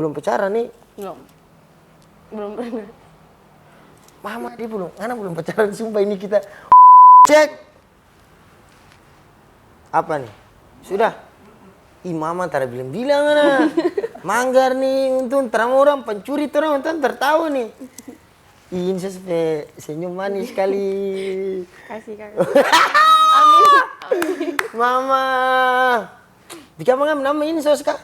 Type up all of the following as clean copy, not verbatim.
Belum pacaran nih? Belum pernah. Mama dia belum, Ngana belum pacaran, sumpah ini kita cek. Apa nih? Sudah? Ih mama tadi bilang Ngana. Manggar nih, untung terang orang pencuri terang, untung tertawa nih. Ih ini senyum manis sekali. Kasih kakak. Amin. Mama. Bika mangam nama Insos kak?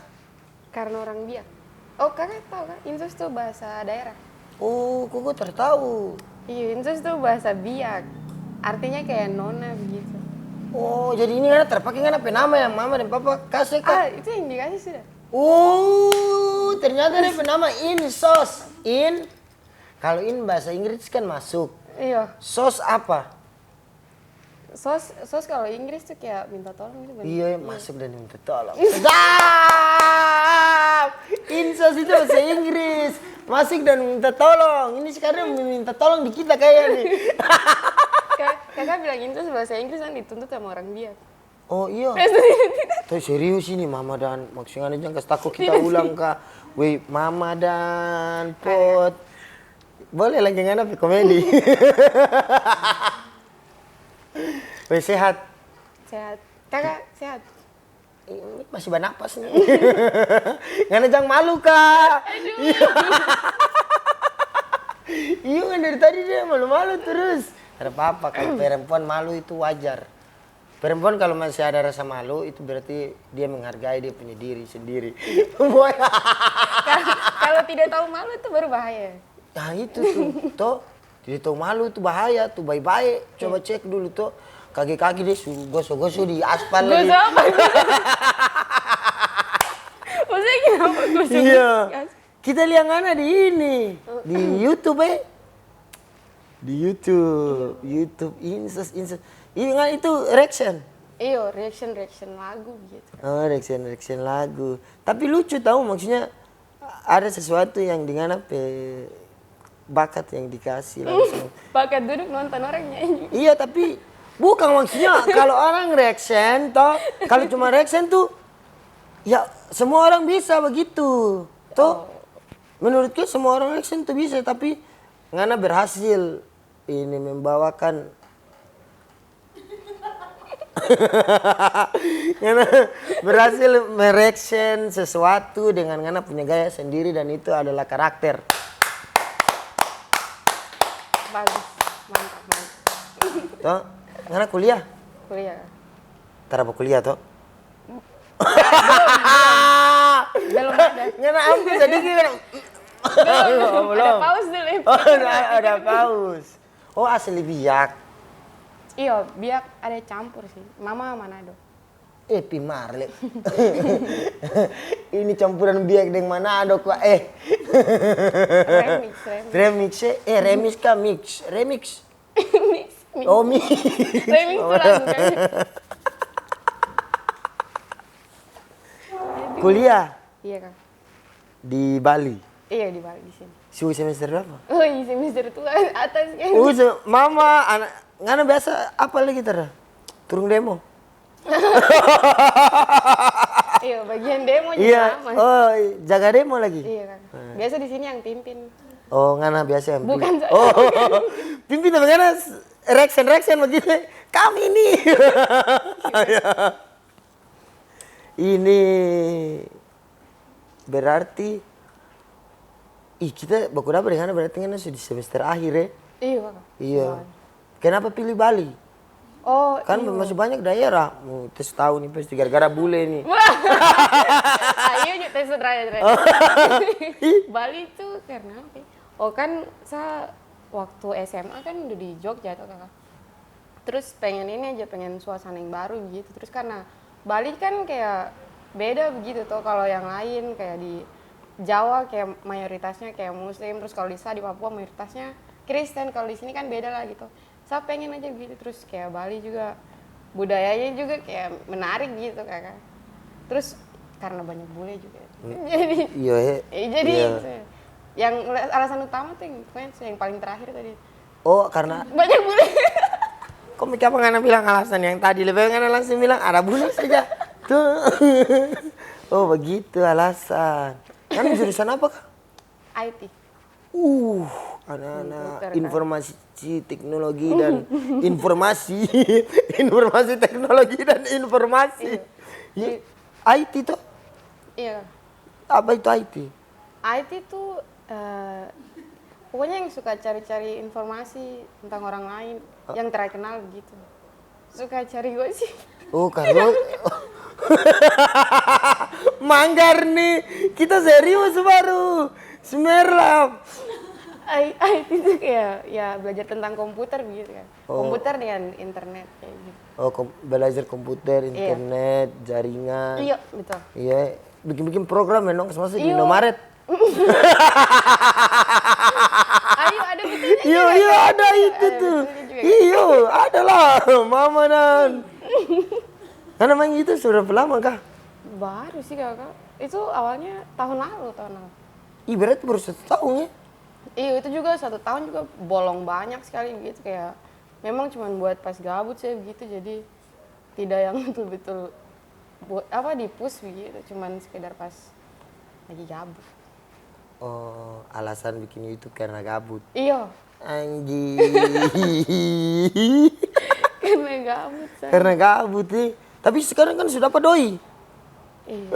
Karena orang Biak. Oh kakak tahu kan? Insos tuh bahasa daerah. Oh, kok tertahu? Iya, Insos tuh bahasa Biak. Artinya kayak nona begitu. Oh, jadi ini kan terpakai kan apa nama yang mama dan papa kasih kak? Itu yang dikasih sudah. Oh, ternyata dia penama Insos. Kalau bahasa Inggris kan masuk. Iya. Sos apa? Sos kalau Inggris tuh kayak minta tolong gitu. Iya, masuk dan minta tolong. Sedap! Insos itu bahasa Inggris. Masuk dan minta tolong. Ini sekarang minta tolong di kita kayak nih. Kakak bilang Insos bahasa Inggris kan dituntut sama orang Biak. Oh iya. Tuh serius ini Mama dan maksudnya jangan kasih takut kita ulang kak. Weh Mama dan Pot. Boleh lagi ngana komedi. Weh sehat. Sehat. Kakak sehat. Ini masih bernapas nih. Ngana jangan malu kak. Iya kan dari tadi dia malu-malu terus. Ada apa-apa kalau perempuan malu itu wajar. Perempuan kalau masih ada rasa malu itu berarti dia menghargai dia punya diri sendiri. Kalau tidak tahu malu itu baru bahaya. Nah itu tuh, tidak tahu malu itu bahaya tuh baik-baik. Coba cek dulu tuh kaki-kaki dia gosok-gosok di aspal lagi. Gosok apa? Maksudnya kenapa gosok? Iya. Kita lihat Ngana di ini di YouTube Di YouTube Insos. Ini kan itu reaction. Iya, reaction lagu gitu. Oh, reaction lagu. Tapi lucu tahu maksudnya ada sesuatu yang dengan apa bakat yang dikasih langsung. Bakat duduk nonton orang nyanyi. Iya, tapi bukan maksudnya kalau orang reaction toh, kalau cuma reaction tuh ya semua orang bisa begitu. Toh menurutku semua orang reaction tuh bisa, tapi Ngana berhasil ini membawakan Ngana berhasil mereaction sesuatu dengan Ngana punya gaya sendiri dan itu adalah karakter. Bagus, mantap. Toh, Ngana kuliah? Kuliah. Tara kuliah toh? Belum ada. Ngana ambil sedikit. Belum. Ada pause dulu. Oh, ada pause. Oh, asli Biak. Iya, Biak ada campur sih. Mama Manado. Pimarle. Ini campuran Biak dengan Manado kok Remix. Remix kah mix? Remix. Mix. Oh, mix. Remix tuh lagu kan. Kuliah Iya, Kak. di Bali. Iya, di Bali di sini. Suhu semester berapa? Oh, iya semester tua atas kan. Mama, anak Ngana biasa apa lagi tara? Turun demo. Iya, bagian demo juga Iya. sama. Oh, jaga demo lagi. Iya, Kak. Biasa di sini yang pimpin. Oh, Ngana biasa yang Bukan saya. Oh, pimpin tapi Ngana reaction begitu. Kami ini. Ini berarti kita baku dapat dengan berarti Ngana sudah di semester akhir ya. Iya, Kak. Iya. Kenapa pilih Bali? Oh, Kan iya. masih banyak daerah. Mau tes tahu nih pasti gara-gara bule nih. Ayo yuk tes terakhir. Bali itu karena apa? Oh kan saya waktu SMA kan udah di Jogja tuh Kakak. Terus pengen ini aja, pengen suasana yang baru gitu. Terus karena Bali kan kayak beda begitu tuh, kalau yang lain kayak di Jawa kayak mayoritasnya kayak Muslim, terus kalau di Papua mayoritasnya Kristen, kalau di sini kan beda lah gitu. Saya pengen aja gitu, terus kayak Bali juga budayanya juga kayak menarik gitu Kakak. Terus karena banyak bule juga. Jadi jadi iya. gitu. Yang alasan utama tuh yang paling terakhir tadi. Oh, karena Banyak bule. kok Mika Ngana bilang alasan yang tadi, lebih Ngana langsung bilang ada bule saja. Tuh. Oh, begitu alasan. Kan jurusan apa kak? IT. Anak-anak Komputer, kan? informasi teknologi dan informasi, informasi teknologi dan informasi. Iya. IT tuh? Iya. Apa itu IT? IT tuh pokoknya yang suka cari-cari informasi tentang orang lain yang terkenal gitu. Suka cari gosip. Oh, kalau manggar nih, kita serius baru. Semerlap. IT itu kayak ya belajar tentang komputer gitu kan. Oh. Komputer dengan internet kayak gitu. Oh, belajar komputer, internet, jaringan. Iya, betul. Iya, bikin-bikin program ya dong, masuk di Iya. Indomaret. Ayo ada betulnya Iya, juga, iya kan? ada itu tuh. betulnya juga. Iya, ada lah, mama dan. Karena main itu sudah lama kah? Baru sih kakak. Itu awalnya tahun lalu. Ih, berarti baru 1 tahun ya? Iya itu juga 1 tahun juga bolong banyak sekali gitu kayak memang cuma buat pas gabut saya begitu jadi tidak yang betul-betul buat apa di push begitu cuman sekedar pas lagi gabut. Oh, alasan bikin YouTube karena gabut. Iya Anjing. karena gabut saya. Karena gabut nih. Tapi sekarang kan sudah apa doi? Iya.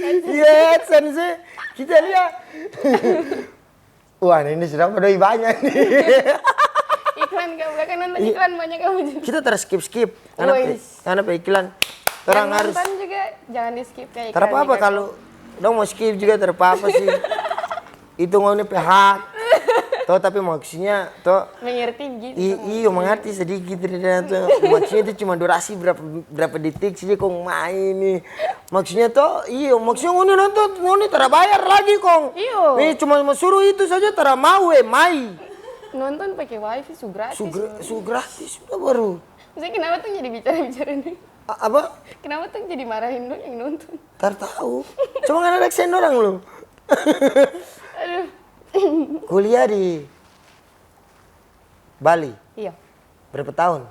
Iya, AdSense. Kita lihat. Wah, ini sudah apa doi banyak nih. Iklan kamu kan nonton iklan banyak kamu juga. Kita skip. Wis. Karena iklan. Orang Yang harus. nonton juga jangan di skip kayak iklan. Terapa kalau dong mau skip juga terapa sih. Itu ngomongnya pihak. Toh tapi maksudnya toh mengerti gitu. iya mengerti sedikit dan tuh maksudnya itu cuma durasi berapa detik sih kong main nih maksudnya toh iya maksudnya ngoni nonton ngoni tara bayar lagi kong Iyo. nih cuma mau suruh itu saja tara mau mai Nonton pakai wifi su gratis. su gratis sudah baru Saya kenapa tuh jadi bicara-bicara nih? apa Kenapa tuh jadi marahin dong yang nonton? tar tahu cuma kan ada reksen orang lu Aduh. kuliah di Bali Iya. berapa tahun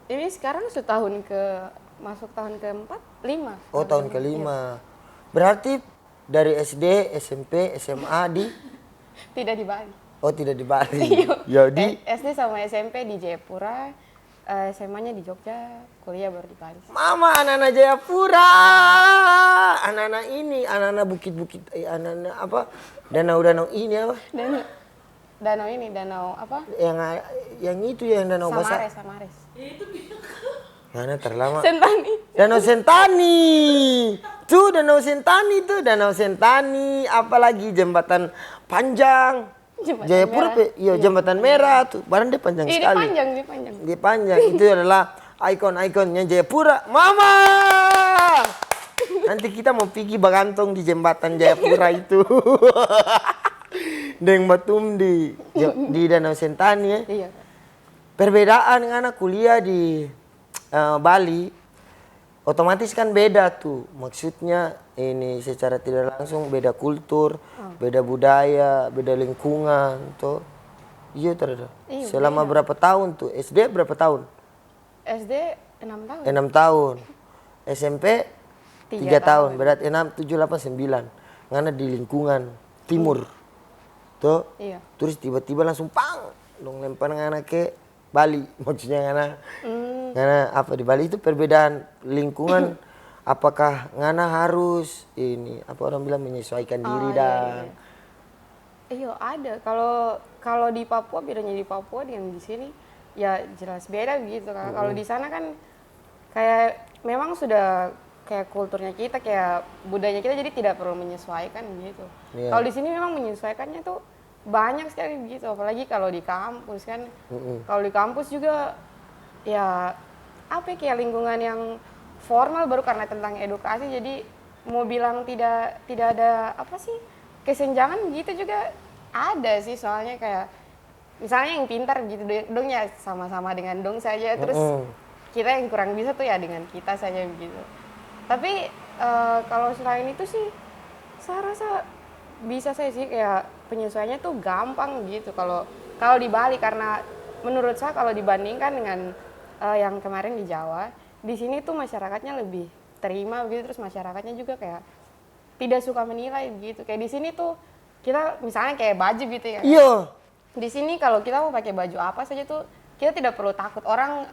Ini sekarang masuk tahun ke-4, 5. oh tahun kelima berarti dari SD SMP SMA di Tidak di Bali. oh tidak di Bali ya di SD sama SMP di Jayapura, SMA-nya di Jogja, kuliah baru di Bali. Mama anak-anak Jayapura, anak-anak ini, anak-anak bukit-bukit, anak-anak apa, danau-danau ini apa? Danau apa? Yang itu yang danau basah. Samares. Mana terlama? Sentani. Danau Sentani, Danau Sentani, apalagi jembatan panjang. Jembatan Jayapura, merah. iya jembatan merah tuh, barang dia panjang Ini sekali. panjang. Dia panjang, itu adalah ikon-ikonnya Jayapura. Mama! Nanti kita mau pergi bagantong di jembatan Jayapura itu. Deng Batum di Danau Sentani ya. Iya. Perbedaan anak kuliah di Bali, otomatis kan beda tuh. Maksudnya ini secara tidak langsung beda kultur, beda budaya, beda lingkungan tuh. Iya terada. Iya, Selama berapa tahun tuh? SD berapa tahun? SD 6 tahun. 6 tahun. SMP 3 3 tahun. Berarti 6, 7, 8, 9. Ngana di lingkungan timur. Tuh. Iya. Terus tiba-tiba langsung pang. Dong lempar ngana ke Bali. Maksudnya ngana apa di Bali itu perbedaan lingkungan. Apakah ngana harus ini apa orang bilang menyesuaikan diri dan Iya ada. Kalau di Papua bedanya di Papua dengan di sini ya jelas beda gitu kan. Kalau di sana kan kayak memang sudah kayak kulturnya kita, kayak budayanya kita jadi tidak perlu menyesuaikan gitu. Iya. Kalau di sini memang menyesuaikannya tuh banyak sekali gitu, apalagi kalau di kampus kan. Kalau di kampus juga ya apa ya, kayak lingkungan yang formal baru karena tentang edukasi jadi mau bilang tidak ada apa sih kesenjangan gitu juga ada sih, soalnya kayak misalnya yang pintar gitu dong ya sama-sama dengan dong saja, terus kita yang kurang bisa tuh ya dengan kita saja begitu. Tapi kalau selain itu sih saya rasa bisa saya sih kayak penyesuaiannya tuh gampang gitu kalau di Bali, karena menurut saya kalau dibandingkan dengan yang kemarin di Jawa, di sini tuh masyarakatnya lebih terima begitu, terus masyarakatnya juga kayak tidak suka menilai gitu. Kayak di sini tuh kita misalnya kayak baju gitu ya. Iya. Di sini kalau kita mau pakai baju apa saja tuh kita tidak perlu takut orang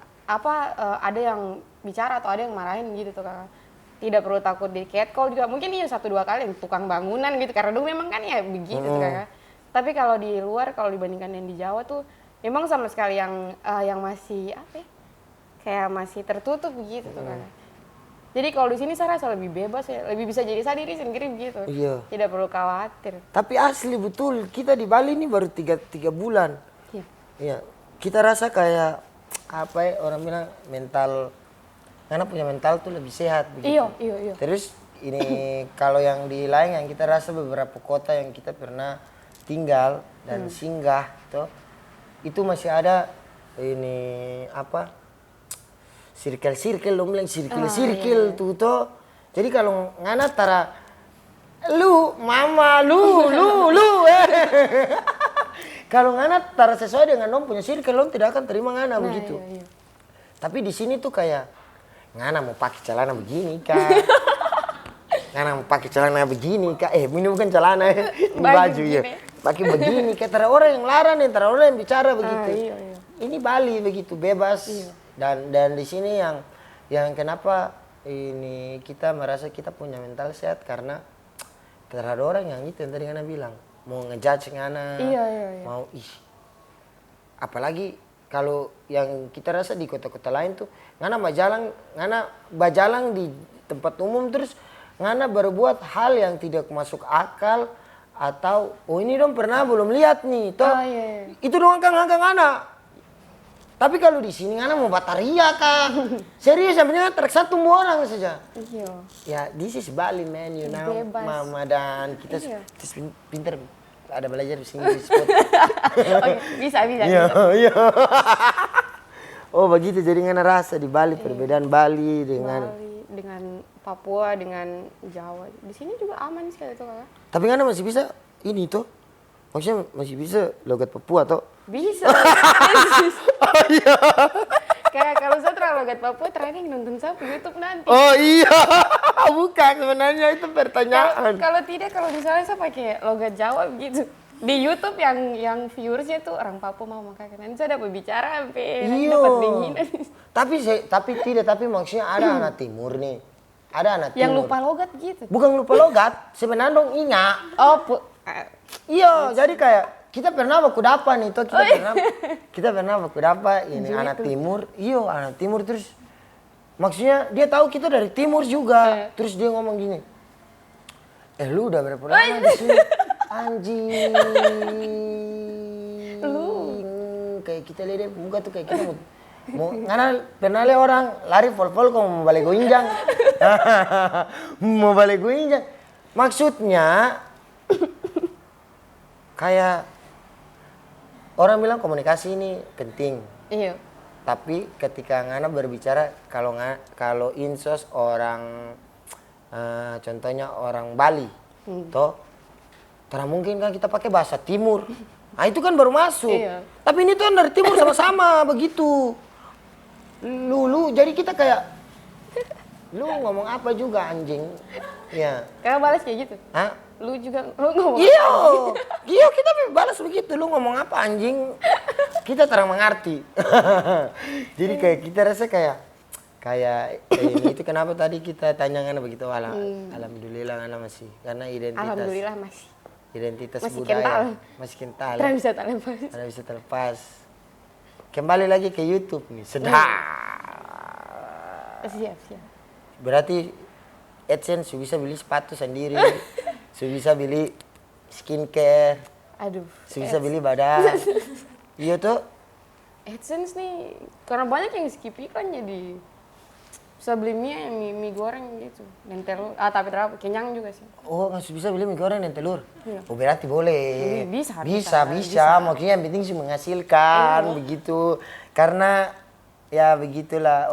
ada yang bicara atau ada yang marahin gitu tuh Kakak. Tidak perlu takut di catcall juga. Mungkin iya 1-2 kali yang tukang bangunan gitu karena dulu memang kan ya begitu tuh Kakak. Tapi kalau di luar, kalau dibandingkan yang di Jawa tuh memang sama sekali yang masih apa ya? Kayak masih tertutup begitu tuh Kakak. Jadi kalau di sini saya rasa lebih bebas ya, lebih bisa jadi saya diri sendiri begitu. Iya. Tidak perlu khawatir. Tapi asli betul, kita di Bali ini baru 3 bulan. Iya. Iya. Kita rasa kayak apa ya, orang bilang mental, karena punya mental tuh lebih sehat begitu. Iya. Terus ini kalau yang di lain yang kita rasa beberapa kota yang kita pernah tinggal dan singgah tuh, itu masih ada ini apa? Circle-circle, lo bilang circle-circle tuh toh. Jadi kalau ngana tara lu mama lu kalau ngana tara sesuai dengan dong punya circle, lo tidak akan terima ngana begitu. Iya. Tapi di sini tuh kayak ngana mau pakai celana begini kak. Ngana mau pakai celana begini kak. Ini bukan celana ini baju ya. Pakai begini kayak tara orang yang larang dan tara orang yang bicara begitu. Iya. Ini Bali begitu bebas. Iya. Dan di sini yang kenapa ini kita merasa kita punya mental sehat karena terhadap orang yang itu yang tadi Ngana bilang mau ngejudge Ngana, Iya. mau apalagi kalau yang kita rasa di kota-kota lain tuh Ngana bajalang di tempat umum terus Ngana berbuat hal yang tidak masuk akal atau ini dong pernah belum lihat nih toh Iya. itu doang kan Ngana. Tapi kalau di sini Ngana mau bataria kak, serius sebenarnya satu orang saja. Iya. Ya, this is Bali man, you know, Bebas. mama dan kita Iya. pinter ada belajar di sini di spot. Oke, bisa. Iya. Oh begitu jadi Ngana rasa di Bali perbedaan Bali dengan. Bali, dengan Papua, dengan Jawa. Di sini juga aman sekali tuh Kakak. Tapi Ngana masih bisa ini tuh, maksudnya masih bisa logat Papua toh? Bisa. Oh iya. Kayak kalau saya terlalu logat Papua terakhir nonton saya di YouTube nanti. Oh iya, bukan sebenarnya itu pertanyaan. Kalau tidak, kalau misalnya saya pakai logat Jawa gitu di YouTube yang viewersnya tuh orang Papua mau makanya nanti saya dapat bicara sampai nanti dapat dinginan. Tapi maksudnya ada anak timur nih, ada anak timur. Yang lupa logat gitu. Bukan lupa logat, sebenarnya dong ingat. Oh, Iya, jadi kayak kita pernah baku dapa nih, toh kita pernah baku dapa ini anak timur, anak timur terus maksudnya dia tahu kita dari timur juga, terus dia ngomong gini, lu udah berapa lama di sini, anjing, kayak kita lihat dia muka tuh kayak kita mau karena pernah lihat orang lari pol-pol kok mau balik goinjang, mau balik goinjang, maksudnya kayak orang bilang komunikasi ini penting. Iya. Tapi ketika Ngana berbicara kalau insos orang contohnya orang Bali, toh karena mungkin kan kita pakai bahasa Timur. Nah itu kan baru masuk. Iya. Tapi ini tuh dari Timur sama-sama begitu. Lu jadi kita kayak lu ngomong apa juga anjing. Ya. Kakak balas kayak gitu? Hah? Lu ngomong Iya kita balas begitu, lu ngomong apa anjing, kita terang mengerti. Jadi kayak kita rasa kayak ini itu kenapa tadi kita tanya Ngana begitu, alhamdulillah Ngana masih, karena Alhamdulillah masih budaya kental. masih kental, Tidak bisa terlepas. Kembali lagi ke YouTube nih, sedap. Siap. Berarti AdSense bisa beli sepatu sendiri, bisa beli skincare, Aduh. bisa beli badan. Iya tuh. AdSense nih, karena banyak yang skip iklan jadi bisa beli mie goreng gitu dan telur. Tapi terlalu kenyang juga sih. Oh, nggak bisa beli mie goreng dan telur. Iya. Oh, berarti boleh. Bisa. Maksudnya yang penting sih menghasilkan begitu. Karena ya begitulah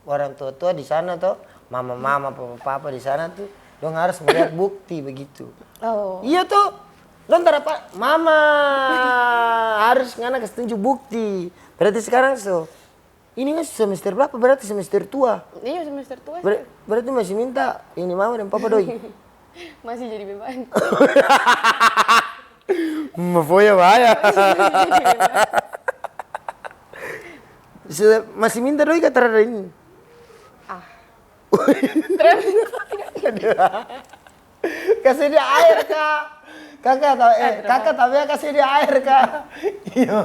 orang tua di sana tuh, mama, papa di sana tuh, dong harus melihat bukti begitu. Oh. Iya tuh. Dong apa? Mama harus Ngana kasih tunjuk bukti. Berarti sekarang ini kan semester berapa? Berarti semester tua. Iya semester tua. Berarti masih minta ini mama dan papa doi. Masih jadi beban. Mafoya bahaya. Masih minta doi kata ada ini. Ah. Kasih dia air kak. Kakak tapi ya kasih dia air kak. Iya.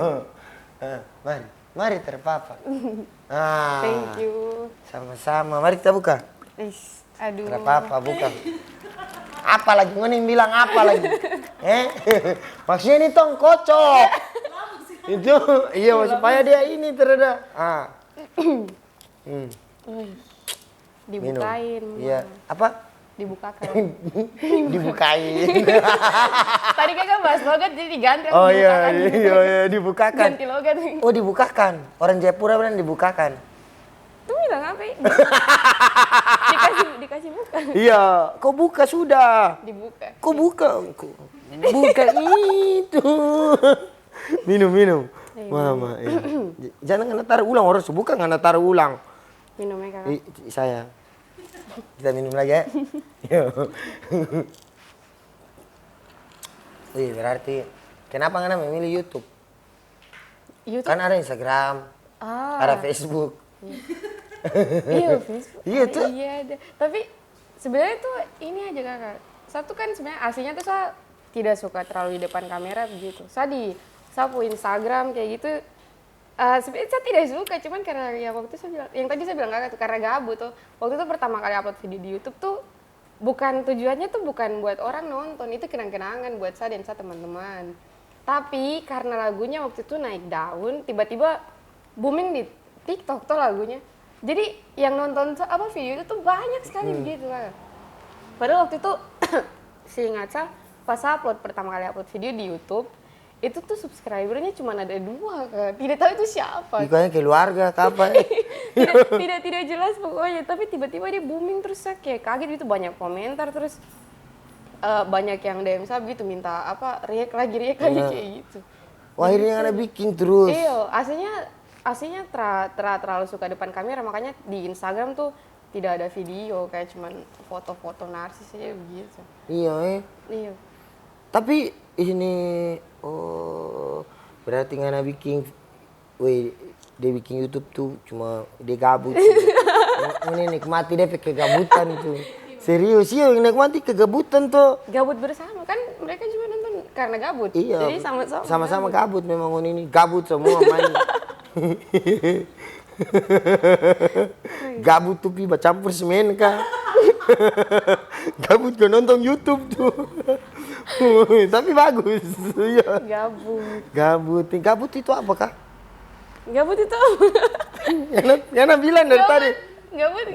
Mari terpapa. Thank you. Sama-sama. Mari kita buka. Aduh. Terpapa buka. Apa lagi? Ngoning bilang apa lagi? Maksudnya ini tong kocok. Itu iya supaya dia ini terada. Dibukain. Iya. Apa? Dibukakan. Dibukain. Tadi kakak bahas logat jadi diganti. Oh iya, dibukakan. Ganti logat. Oh dibukakan. Orang Jayapura bilang dibukakan. Tuh bilang apa? Dikasih buka. Iya, kau buka sudah. Dibuka. Kau buka. Buka itu. Minum. Mama. Iya. Jangan taruh ulang, orang buka nggak taruh ulang. Minumnya kakak. Saya. Kita minum lagi ya. Wih, berarti kenapa nggak memilih YouTube? YouTube? Kan ada Instagram, ada Facebook. Iya, Facebook. Iya tuh. Iya ada. Tapi sebenarnya tuh ini aja kakak. Satu kan sebenarnya aslinya tuh saya tidak suka terlalu di depan kamera begitu. Saya punya Instagram kayak gitu. Sebenarnya saya tidak suka, cuman karena ya waktu itu saya bilang, yang tadi saya bilang kakak tuh karena gabut tuh. Waktu itu pertama kali upload video di YouTube tuh tujuannya tuh bukan buat orang nonton, itu kenang-kenangan buat saya dan saya teman-teman. Tapi karena lagunya waktu itu naik daun, tiba-tiba booming di TikTok tuh lagunya. Jadi yang nonton video itu tuh banyak sekali begitu kakak. Padahal waktu itu seingat saya pas saya pertama kali upload video di YouTube, itu tuh subscribernya cuma ada 2 kak. Tidak tahu itu siapa. Bukannya keluarga kapan? tidak jelas pokoknya. Tapi tiba-tiba dia booming terus saya kayak kaget gitu, banyak komentar terus banyak yang DM saya gitu minta react lagi kayak gitu. Wah akhirnya ada bikin terus. Iya, aslinya terlalu suka depan kamera, makanya di Instagram tuh tidak ada video, kayak cuman foto-foto narsis aja begitu. Iya. Tapi ini berarti ngana bikin, dia bikin YouTube tuh cuma dia gabut. Ini nikmati dia pakai gabutan tuh. Serius yang nikmati kegabutan tuh. Gabut bersama kan mereka cuma nonton karena gabut. Iya. Jadi sama-sama gabut memang ini gabut semua main. Gabut tuh tiba campur semen kah? Gabut ke nonton YouTube tuh. Tapi bagus. Iya. Gabut itu apa kah? Gabut itu apa? Yana bilang dari tadi.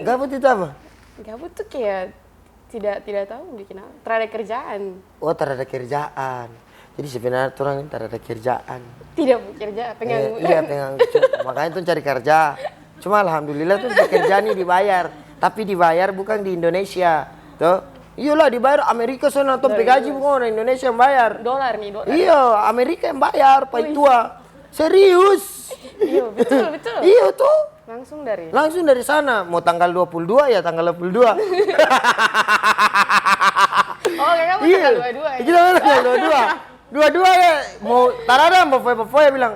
Gabut itu apa? Gabut tuh kayak tidak tahu bikin apa. Terada kerjaan. Oh, terada kerjaan. Jadi sebenarnya orang terada kerjaan. Tidak bekerja, pengangguran. Iya, pengangguran. Makanya tuh cari kerja. Cuma alhamdulillah tuh pekerjaan ini dibayar. Tapi dibayar bukan di Indonesia. Tuh. Iyalah dibayar Amerika sana tuh gaji bukan orang Indonesia yang bayar. Dolar. Iya, Amerika yang bayar, Pak Tua. Serius. Iya, betul. Iya tuh. Langsung dari sana. Mau tanggal 22 ya, tanggal 22. Oh, kakak mau tanggal 22 ya? Kita tanggal 22. 22 ya, mau tarada Mbak bilang,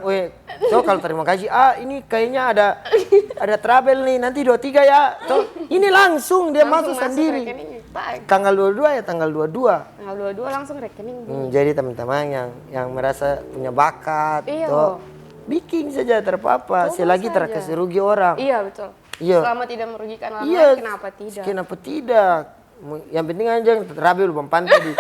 so kalau terima kasih, ini kayaknya ada travel nih, nanti 23 ya. So, ini langsung dia masuk sendiri. Tanggal 22 ya, tanggal 22. Tanggal 22 langsung rekening. Jadi teman-teman yang merasa punya bakat, tuh, bikin saja terpapa, selagi terkasih rugi orang. Iya, betul. Iya. Selama tidak merugikan orang lain, kenapa tidak? Kenapa tidak? Yang penting aja travel Bang Pantai di.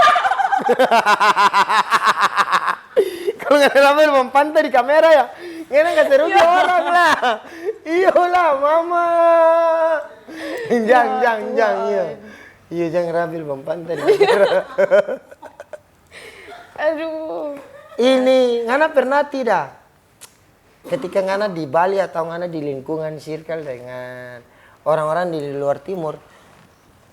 Kalau nggak travel Bang Pantai di kamera ya, nggak kasih rugi orang lah. Iyalah mama. Jangan iya. Iya jangan travel Bang Pantai di kamera. Aduh. Ini ngana pernah tidak? Ketika ngana di Bali atau ngana di lingkungan circle dengan orang-orang di luar timur,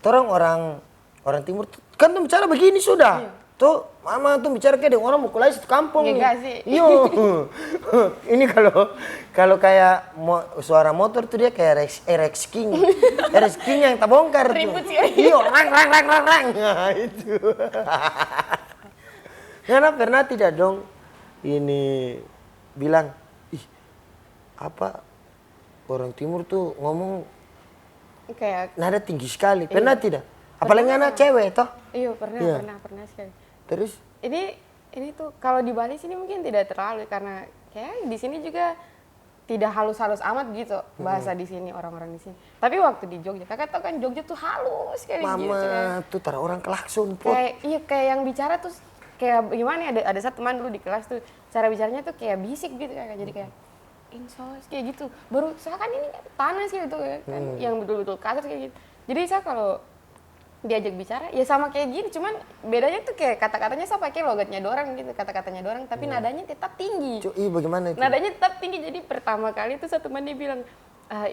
orang timur kan tuh bicara begini sudah. Tuh, mama tuh bicara kayak dengan orang Mukulai satu kampung. Enggak sih. Iyo. Ini kalau kayak suara motor tuh dia kayak RX King. RX King yang terbongkar tuh. Ribut sih. Iyo, rang. Nah, itu. Ngana pernah tidak dong ini bilang, ih apa orang timur tuh ngomong Kayak nada tinggi sekali. Pernah tidak? Apalagi anak cewek toh? iya Iya. pernah sekali. Terus? Ini tuh kalau di Bali sini mungkin tidak terlalu karena kayak di sini juga tidak halus-halus amat gitu bahasa di sini orang-orang di sini. Tapi waktu di Jogja, kakak tahu kan Jogja tuh halus kayak gitu. Mama tuh tar orang klakson pot. Kayak yang bicara tuh kayak gimana ya, ada satu teman dulu di kelas tuh cara bicaranya tuh kayak bisik gitu kakak, jadi kayak insos kayak gitu. Baru saya kan ini panas gitu kan, yang betul-betul kasar kayak gitu. Jadi saya kalau diajak bicara ya sama kayak gini, cuman bedanya tuh kayak kata-katanya saya pakai logatnya dorang gitu, kata-katanya dorang tapi nadanya tetap tinggi. Bagaimana itu? Nadanya tetap tinggi. Jadi pertama kali tuh satu teman dia bilang,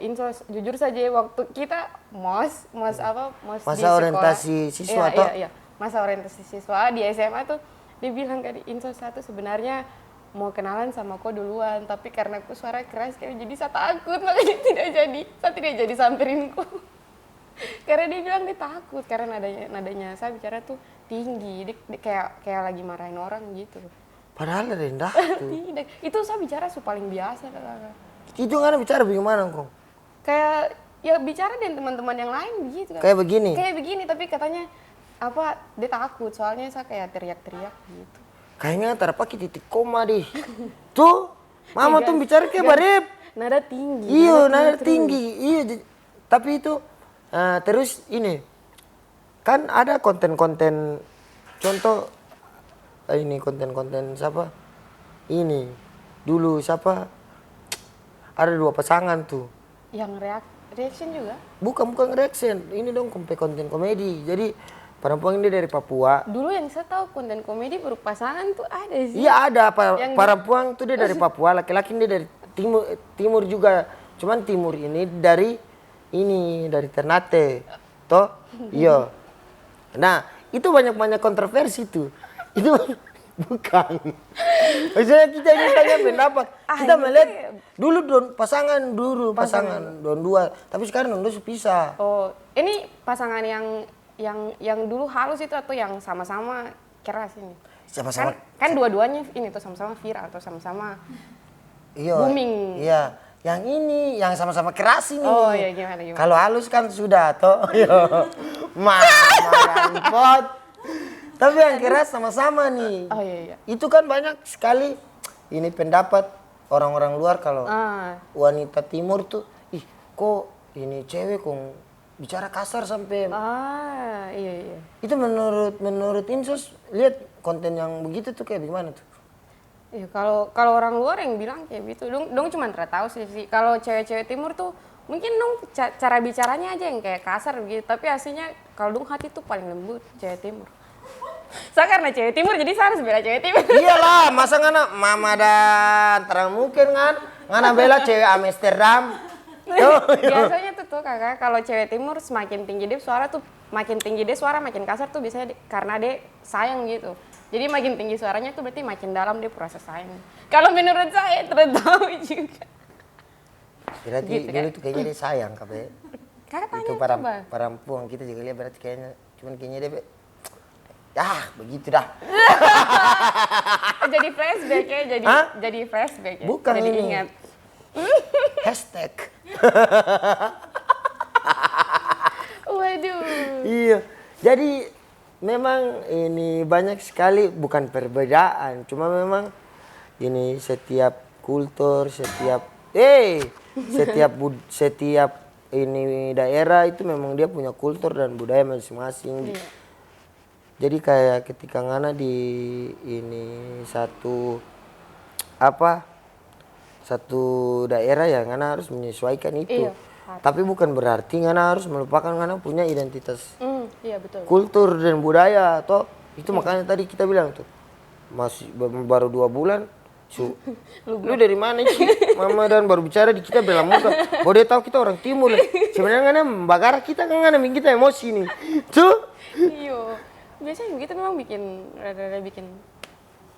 insos jujur saja ya, waktu kita mos di Masa sekolah. orientasi siswa toh? Iya. Masa orientasi siswa di SMA tuh dia bilang kan insos satu sebenarnya mau kenalan sama kau duluan, tapi karena aku suara keras kayak jadi saya takut, makanya saya tidak jadi samperin kau. Karena dia bilang dia takut karena nadanya saya bicara tuh tinggi, dia kayak lagi marahin orang gitu. Padahal rendah. Tidak, itu saya bicara paling biasa kakak. Itu nggak ada bicara bagaimana kong? Kayak ya bicara dengan teman-teman yang lain gitu kan. Kayak begini? Kayak begini, tapi katanya apa dia takut soalnya saya kayak teriak-teriak gitu. Kayaknya terpakai titik koma deh. Tuh, mama tuh bicara kayak barep. Nada tinggi. Iya, nada tinggi. Iya, tapi itu terus ini kan ada konten-konten, contoh ini konten-konten siapa? Ini dulu siapa? Ada dua pasangan tuh. Yang reaction juga? Bukan reaction. Ini dong konten komedi. Jadi perempuan ini dari Papua. Dulu yang saya tahu konten komedi berpasangan tuh ada sih. Iya ada, perempuan tuh dia dari Papua, laki-laki dia dari timur juga. Cuman timur ini dari Ternate. Toh? Iya. Nah, itu banyak kontroversi tuh. Itu bukan. Maksudnya kita ingin tanya pendapat. Kita melihat dulu pasangan don dua, tapi sekarang don dua pisah. Oh, ini pasangan yang dulu halus itu atau yang sama-sama keras ini? Sama-sama. Kan dua-duanya ini tuh sama-sama viral atau sama-sama booming. Iya, yang ini yang sama-sama keras ini. Oh iya, gimana? Kalau halus kan sudah toh. Mama pot. Tapi yang keras sama-sama nih. Oh iya. Itu kan banyak sekali ini pendapat orang-orang luar kalau wanita timur tuh, ih kok ini cewek kok bicara kasar sampai. Iya. Itu menurut Insos lihat konten yang begitu tuh kayak gimana tuh? Iya, kalau orang luar yang bilang kayak gitu, dong cuma tahu sih. Kalau cewek-cewek timur tuh mungkin dong cara bicaranya aja yang kayak kasar gitu, tapi aslinya kalau dong hati tuh paling lembut cewek timur. Saya karena cewek timur jadi saya harus bela cewek timur. Iyalah, masa ngana mama dan terang mungkin kan ngana bela cewek Amsterdam. Biasanya tuh kakak, kalau cewek timur semakin tinggi dia suara tuh makin tinggi dia suara makin kasar tuh biasanya karena dia sayang gitu. Jadi makin tinggi suaranya tuh berarti makin dalam dia proses sayang. Kalau menurut saya tertahu juga. Berarti gitu, dulu tuh kayaknya dia sayang kape. Kakak tanya Itu coba. perempuan kita juga lihat berarti kayaknya kayaknya dia begitu dah. Jadi flashback ya, jadi flashback ya. Bukan jadi ini. ingat. Hashtag. Waduh. Iya. Jadi memang ini banyak sekali bukan perbedaan, cuma memang ini setiap kultur, setiap ini daerah itu memang dia punya kultur dan budaya masing-masing. Iya. Jadi kayak ketika ngana di ini satu daerah ya ngana harus menyesuaikan itu. Iya. Tapi bukan berarti ngana harus melupakan ngana punya identitas Iya betul. kultur dan budaya toh. Itu makanya tadi kita bilang tuh masih baru 2 bulan. Lu dari mana sih? Mama dan baru bicara di kita bela muka. Oh dia tahu kita orang timur. Sebenarnya ngana membakar kita kan ngana kita emosi nih. Tuh. Iya. biasanya begitu memang bikin rada-rada bikin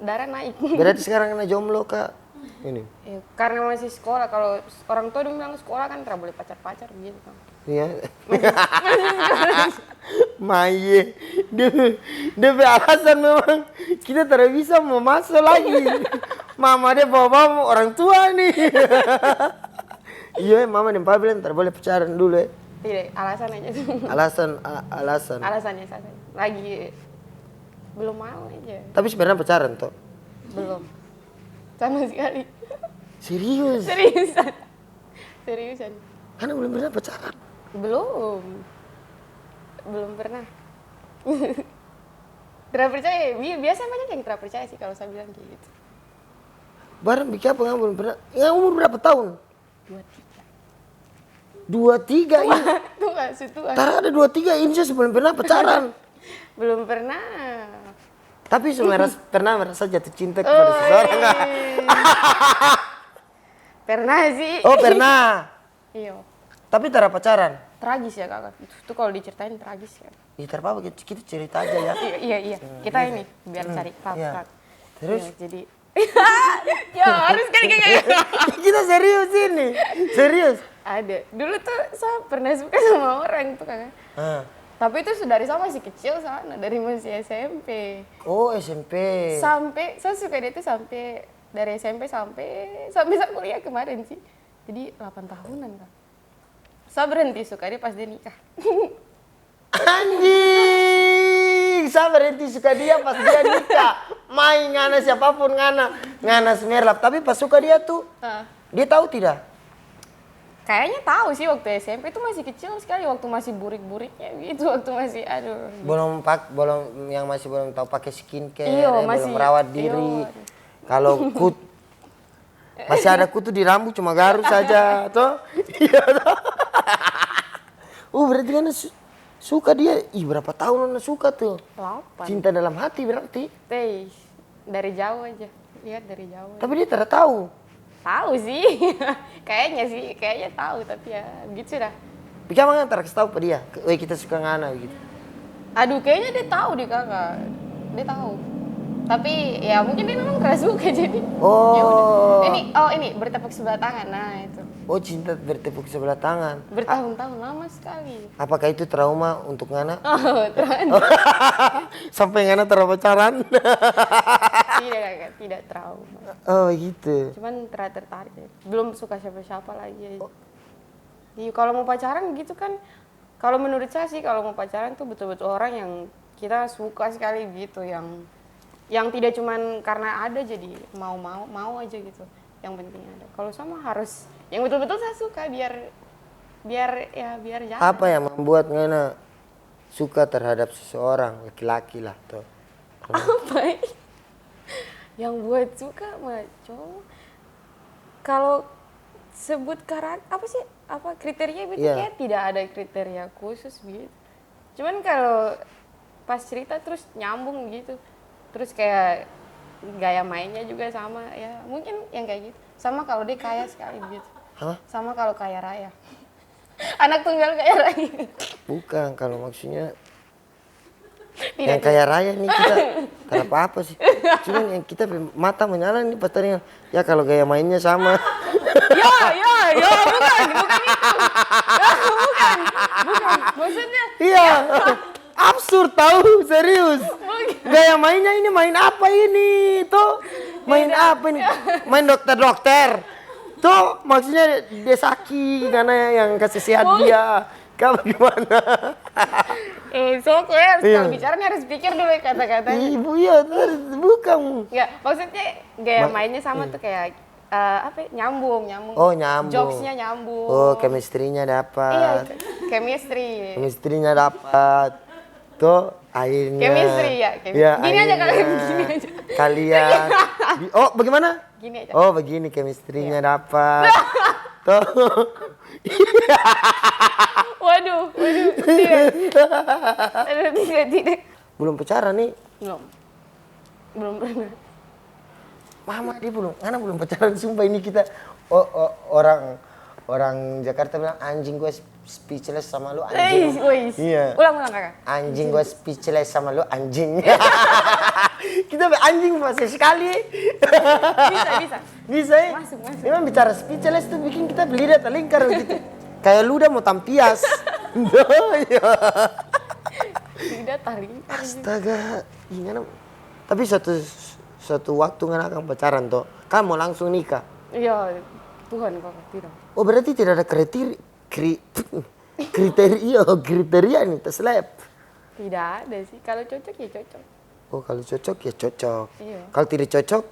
darah naik. Berarti sekarang kena jomblo Kak. Ini. Ya, karena masih sekolah, kalau orang tua dulu bilang sekolah kan tidak boleh pacar-pacar gitu kan. Iya. Maye. Dia alasan memang kita tidak bisa mau masuk lagi. Mama dia bawa orang tua nih. Iya, mama dan papa bilang tidak boleh pacaran dulu ya. Tidak, alasan aja tuh. Alasan. Alasannya saja. Lagi belum mau aja. Tapi sebenarnya pacaran toh. Belum. Sama sekali. Serius? Seriusan. Seriusan. Karena belum pernah pacaran. Belum. Belum pernah. Tidak percaya. Biasa banyak yang tidak percaya sih kalau saya bilang kayak gitu. Barang bikin apa kamu belum pernah? Ya umur berapa tahun? 23. 23 ini. Tuh gak situ. Tara ada 23 ini saya belum pernah pacaran. Belum pernah. Tapi pernah merasa jatuh cinta kepada seseorang nggak? Pernah sih. Oh pernah. Iya. Tapi tara pacaran. Tragis ya kakak. Itu kalau diceritain tragis kan. Ya apa kita cerita aja ya. Iya. Kita ini biar cari Iya. fakta. Terus? Iya, jadi ya harus kan kayak Kita serius ini. Serius. ada. Dulu tuh saya pernah suka sama orang tuh kakak. Ah. Tapi itu dari saya masih kecil sana, dari masih SMP. Oh SMP. Sampai saya suka dia tuh sampai dari SMP sampai saya kuliah kemarin sih. Jadi 8 tahunan kan. Saya berhenti suka dia pas dia nikah. Anjing, saya berhenti suka dia pas dia nikah. Main ngana siapapun ngana semerlap. Tapi pas suka dia tuh, dia tahu tidak? Kayaknya tahu sih waktu SMP itu masih kecil sekali, waktu masih burik-buriknya gitu, waktu masih aduh. Belum yang masih belum tahu pakai skincare, Iya, ya, masih belum merawat diri. iya. Kalau masih ada kutu di rambut cuma garus saja, toh? Iya toh. Berarti kan suka dia. Ih, berapa tahun Anda suka tuh? 8. Cinta dalam hati berarti. Teh, dari jauh aja. Lihat dari jauh. Tapi dia tidak tahu. Tahu sih. Kayaknya tahu tapi ya gitu dah. Pikir mana terkasih tahu pada dia? Kita suka ngana gitu. Aduh, kayaknya dia tahu di kakak. Dia tahu. Tapi ya mungkin dia memang keras suka jadi. Oh. Ya udah. Ini bertepuk sebelah tangan. Nah, itu. Oh, cinta bertepuk sebelah tangan. Bertahun-tahun lama sekali. Apakah itu trauma untuk ngana? Oh, terus. Sampai ngana terpacaran? Tidak kakak, tidak trauma. Oh, gitu. Cuman tertarik. Belum suka siapa-siapa lagi. Jadi kalau mau pacaran gitu kan, kalau menurut saya sih kalau mau pacaran tuh betul-betul orang yang kita suka sekali gitu, yang tidak cuman karena ada jadi mau aja gitu. Yang penting ada. Kalau sama harus yang betul-betul saya suka biar jalan. Apa yang membuat ngana suka terhadap seseorang laki-laki lah tuh? Apa ya? Yang buat suka mah cowok. Kalau sebut karakter apa sih? Apa kriteria gitu? Kayak tidak ada kriteria khusus gitu. Cuman kalau pas cerita terus nyambung gitu. Terus kayak gaya mainnya juga sama ya. Mungkin yang kayak gitu. Sama kalau dia kaya sekali gitu. Hah? Sama kalau kaya raya. Anak tunggal kaya raya. Bukan, kalau maksudnya Tidak, yang kaya raya nih kita tak apa-apa sih. Cuman yang kita mata menyala nih pastinya. Ya kalau gaya mainnya sama. Ya, bukan itu. Bukan. Maksudnya Iya. Absurd tahu, serius. Gaya mainnya ini main apa ini? Tuh, main apa ini? Main dokter. Tuh, maksudnya dia sakit karena yang kasih sehat dia. Kamu gimana? kalau bicaranya harus pikir dulu kata-katanya. Ibu ya, bukan. Enggak, maksudnya gaya mainnya sama tuh kayak nyambung. Oh, nyambung. Jokesnya nyambung. Oh, chemistry-nya Iya, dapat. chemistry. Chemistry-nya dapat. Tuh, akhirnya. Chemistry ya. Ya, Gini aja akhirnya kalian, gini aja. Kalian. Oh, bagaimana? Gini aja. Oh, begini chemistry-nya dapat. Tuh. Waduh. Tidak. Belum pacaran nih. Belum pernah. Mama dia belum pacaran, sumpah ini kita orang Jakarta bilang anjing gue speechless sama lu anjing. Wih. Iya. Ulang kakak. Anjing gue speechless sama lu anjing. Kita anjing masih sekali. Bisa. Bisa ya? Masuk. Memang bicara speechless tuh bikin kita belidat lingkar gitu. Kayak lu udah mau tampias. Iya. Tidak taling. Astaga, gimana? Tapi suatu waktu kan akan pacaran toh. Kamu langsung nikah. Iya, Tuhan kakak tidak. Oh berarti tidak ada kriteria nih tes lab. Tidak ada sih. Kalau cocok ya cocok. Oh kalau cocok ya cocok. Iya. Kalau tidak cocok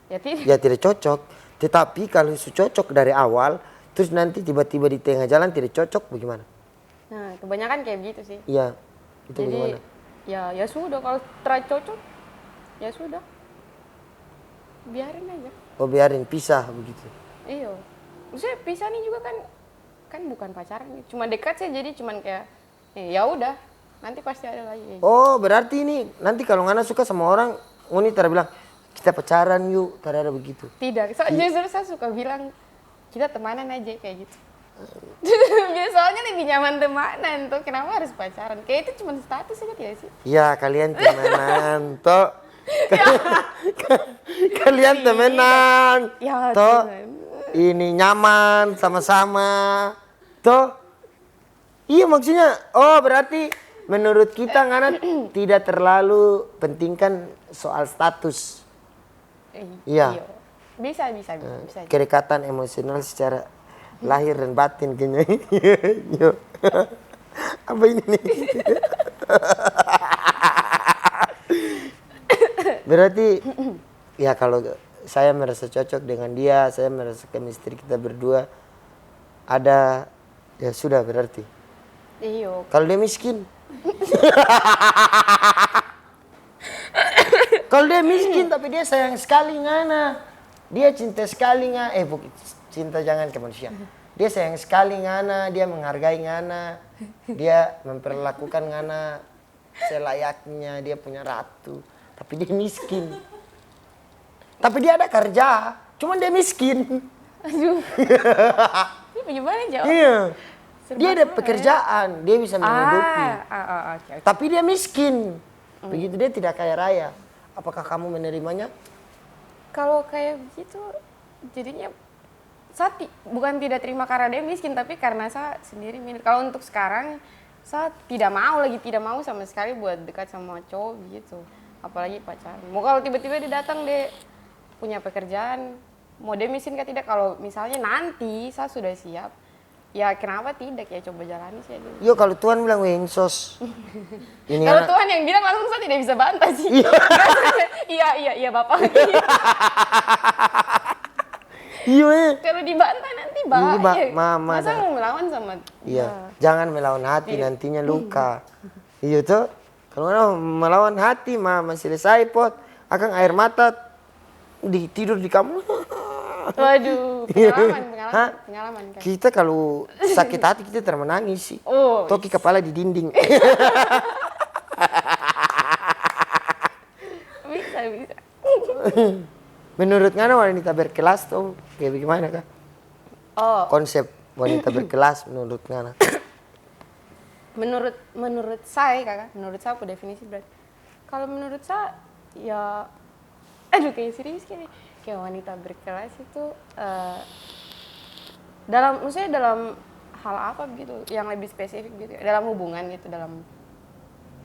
Ya tidak. ya tidak cocok. Tetapi kalau cocok dari awal, terus nanti tiba-tiba di tengah jalan tidak cocok bagaimana? Nah, kebanyakan kayak begitu sih. Iya, itu Jadi bagaimana? ya sudah kalau tidak cocok ya sudah. Biarin aja. Oh biarin pisah begitu. Iya. Maksudnya pisah nih juga kan bukan pacaran, cuma dekat sih jadi cuman kayak ya udah nanti pasti ada lagi. Oh berarti ini nanti kalau Ngana suka sama orang, Ngoni tar bilang kita pacaran yuk, tar ada begitu. Tidak, justru saya suka bilang kita temanan aja kayak gitu. Biasanya lebih nyaman temanan tuh, kenapa harus pacaran? Kayak itu cuma status aja tidak sih? Ya kalian temenan toh. Kalian temenan Ya, toh. Tuhan. Ini nyaman sama-sama toh. Iya maksudnya, oh berarti menurut kita Ngana tidak terlalu pentingkan soal status. Iya. Bisa. Kedekatan emosional secara lahir dan batin kayaknya. Iya. Apa ini nih? Berarti ya kalau saya merasa cocok dengan dia, saya merasa chemistry kita berdua ada, ya sudah berarti. Iya. Kalau dia miskin, kalau dia miskin tapi dia sayang sekali Ngana, dia cinta sekali Ngana, bukan cinta jangan ke manusia. Dia sayang sekali Ngana, dia menghargai Ngana, dia memperlakukan Ngana selayaknya dia punya ratu, tapi dia miskin. Tapi dia ada kerja, cuman dia miskin. Aduh. Ini bagaimana jawab? Iya. Serba Dia ada salah, pekerjaan, dia bisa menghidupi. Oke. Tapi dia miskin. Begitu dia tidak kaya raya. Apakah kamu menerimanya? Kalau kayak begitu jadinya saya bukan tidak terima karena dia miskin, tapi karena saya sendiri minder. Kalau untuk sekarang saya tidak mau sama sekali buat dekat sama cowok gitu, apalagi pacaran. Mau kalau tiba-tiba dia datang dia punya pekerjaan, mau dia miskin kah tidak, kalau misalnya nanti saya sudah siap, ya kenapa tidak, ya coba jalani saja dulu. Yo kalau Tuhan bilang wensos. Ini Kalau anak- Tuhan yang bilang langsung saya tidak bisa bantah sih. Iya Bapak. Iya. Kalau dibantah nanti Iya, bahaya. mama Masa dah. mau melawan sama Iya, jangan melawan hati nantinya luka. Iya tuh. Kalau mana melawan hati mah selesai pot. Akan air mata tidur di kamu. Waduh, Hah? pengalaman kan. Kita kalau sakit hati kita termenangis sih. Oh, Toki kepala di dinding. bisa. Menurut Ngana wanita berkelas tuh kayak bagaimana kah? Oh, Konsep wanita berkelas menurut Ngana. menurut saya kakak, menurut saya apa definisi berarti? Kalau menurut saya ya, aduh kayak serius kayak wanita berkelas itu maksudnya dalam hal apa gitu, yang lebih spesifik gitu, dalam hubungan gitu, dalam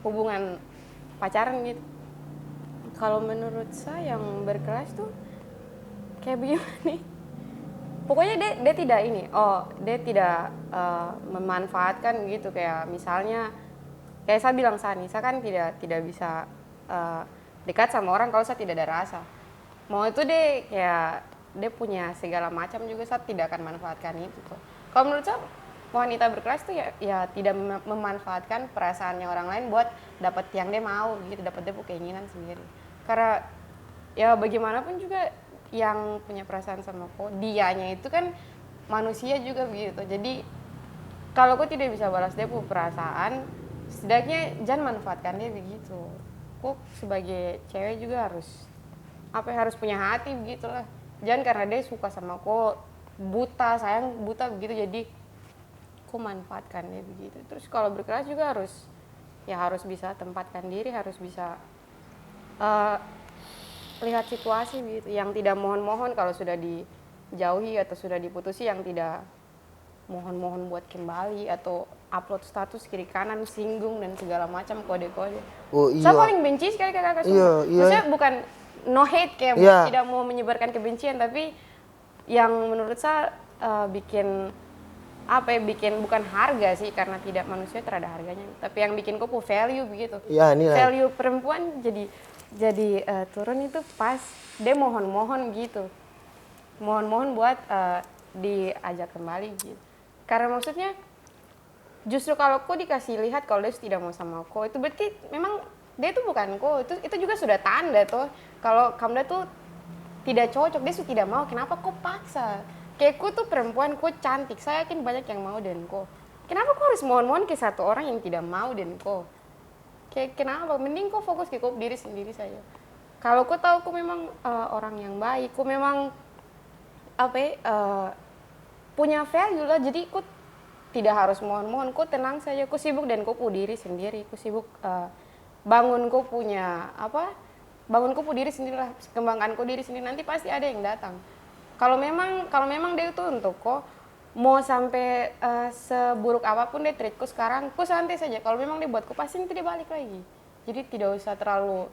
hubungan pacaran gitu. Kalau menurut saya yang berkelas tuh kayak begini nih. Pokoknya dia tidak dia tidak memanfaatkan gitu, kayak misalnya kayak saya bilang saya kan tidak bisa dekat sama orang kalau saya tidak ada rasa. Mau itu dia kayak dia punya segala macam juga, saya tidak akan manfaatkan itu tuh. Kalau menurut saya wanita berkelas tuh ya tidak memanfaatkan perasaannya orang lain buat dapat yang dia mau gitu, dapat dia keinginan sendiri. Karena ya bagaimanapun juga yang punya perasaan sama kau, dianya itu kan manusia juga begitu. Jadi kalau kau tidak bisa balas dia punya perasaan, setidaknya jangan manfaatkan dia begitu. Kau sebagai cewek juga harus harus punya hati begitulah. Jangan karena dia suka sama kau buta, sayang buta begitu, jadi aku manfaatkan dia begitu. Terus kalau berkelas juga harus bisa tempatkan diri, harus bisa lihat situasi gitu, yang tidak mohon-mohon kalau sudah dijauhi atau sudah diputusi, yang tidak mohon-mohon buat kembali atau upload status kiri kanan singgung dan segala macam kode-kode. Oh iya. Saya paling benci sekali kakak sumpah. Maksudnya bukan no hate kayak tidak mau menyebarkan kebencian, tapi yang menurut saya bikin bikin bukan harga sih, karena tidak manusia terhadap harganya, tapi yang bikin kopo value begitu. Iya, nilai. Value perempuan jadi turun itu pas dia mohon-mohon gitu. Mohon-mohon buat diajak kembali gitu. Karena maksudnya justru kalau kau dikasih lihat kalau dia tidak mau sama kau, itu berarti memang dia itu bukan kau. Itu juga sudah tanda tuh kalau kamu tuh tidak cocok, dia sudah tidak mau. Kenapa kau paksa? Kayak kau tuh perempuan, kau cantik, saya yakin banyak yang mau dan kau. Kenapa kau harus mohon-mohon ke satu orang yang tidak mau dan kau? Kayak kenapa? Mending kau fokus ke kau diri sendiri saja. Kalau kau tahu kau memang orang yang baik, kau memang punya value lah, jadi kau tidak harus mohon-mohon, kau tenang saja, kau sibuk dan kau diri sendiri, kau sibuk bangun kau diri sendiri lah, kembangkan kau diri sendiri, nanti pasti ada yang datang. Kalau memang dia itu untuk kau, mau sampai seburuk apapun dia treat kau sekarang, kau santai saja. Kalau memang dia buat kau, pasti nanti dia balik lagi. Jadi tidak usah terlalu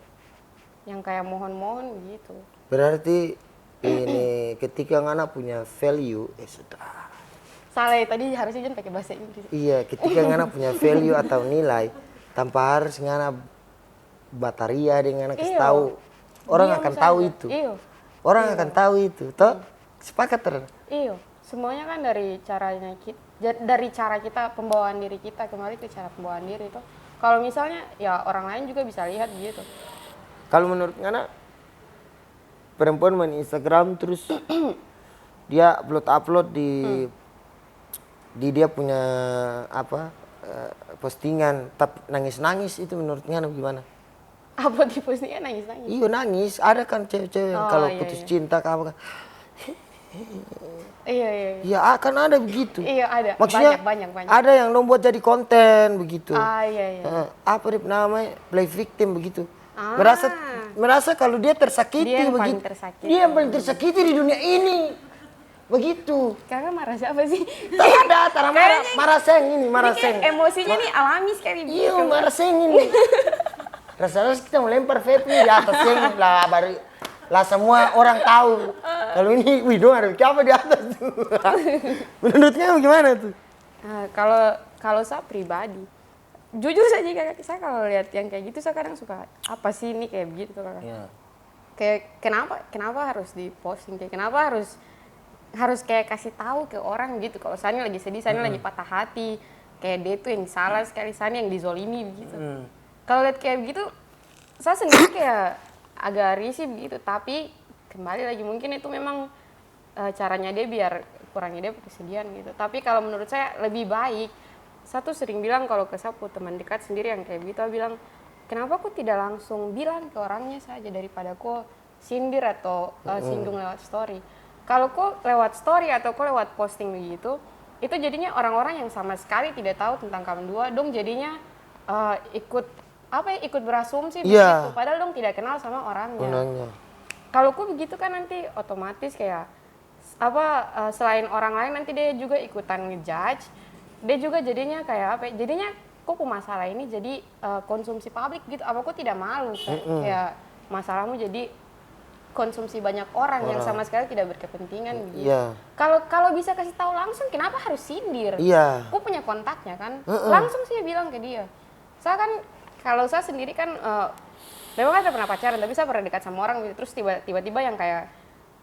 yang kayak mohon-mohon gitu. Berarti ini ketika ngana punya value, sudah. Salah ya, tadi harusnya jangan pakai bahasa Inggris. Iya, ketika ngana punya value atau nilai, tanpa harus ngana bataria dengan ngana kasih tahu, orang akan tahu itu. Orang akan tahu itu, toh sepakat ter. Iya, semuanya kan dari cara kita pembawaan diri kita, kembali ke cara pembawaan diri itu. Kalau misalnya ya orang lain juga bisa lihat gitu. Kalau menurut ngana perempuan main Instagram terus dia upload di dia punya postingan tapi nangis itu menurut ngana gimana? Upload di postingan nangis? Iya nangis, ada kan cewek-cewek yang kalau putus cinta apa kan. Iya. Ya akan ada begitu. Iya ada. Maksudnya banyak. Ada yang buat jadi konten begitu. Iya. Apa namanya play victim begitu. Merasa kalau dia tersakiti dia yang begitu. Dia yang paling tersakiti di dunia ini. Begitu. Kakak marah siapa sih? Tak ada marah seng. Emosinya nih alami sekali. Iya, marah seng ini. Rasanya kita melempar vape nih di atas seng lah baru lah semua orang tahu. Kalau ini Widow ada apa di atas tuh. Menurutnya gimana tuh? Kalau saya pribadi, jujur saja kakak, saya kalau lihat yang kayak gitu saya kadang suka apa sih ini kayak begitu kakak. Ya. Kayak kenapa harus diposting, kayak kenapa harus kayak kasih tahu ke orang gitu. Kalau saya lagi sedih, saya lagi patah hati, kayak dia tuh yang salah sekali, saya yang dizolimi gitu. Kalau lihat kayak begitu, saya sendiri kayak agak risih begitu. Tapi kembali lagi mungkin itu memang caranya dia biar kurangi dia kesedihan gitu. Tapi kalau menurut saya lebih baik, saya tuh sering bilang kalau ke sapu teman dekat sendiri yang kayak gitu, bilang kenapa aku tidak langsung bilang ke orangnya saja daripada kok sindir atau singgung lewat story. Kalau kok lewat story atau kok lewat posting begitu, itu jadinya orang-orang yang sama sekali tidak tahu tentang kamu dua, dong jadinya ikut berasumsi begitu, padahal dong tidak kenal sama orangnya. Kalau kok begitu kan nanti otomatis kayak selain orang lain nanti dia juga ikutan ngejudge, dia juga jadinya kayak jadinya kok masalah ini jadi konsumsi publik gitu. Apa kok tidak malu kayak masalahmu jadi konsumsi banyak orang yang sama sekali tidak berkepentingan gitu. Kalau bisa kasih tahu langsung, kenapa harus sindir? Aku punya kontaknya kan, langsung sih bilang ke dia. Saya kan kalau saya sendiri kan memang kan saya pernah pacaran, tapi saya pernah dekat sama orang gitu, terus tiba-tiba yang kayak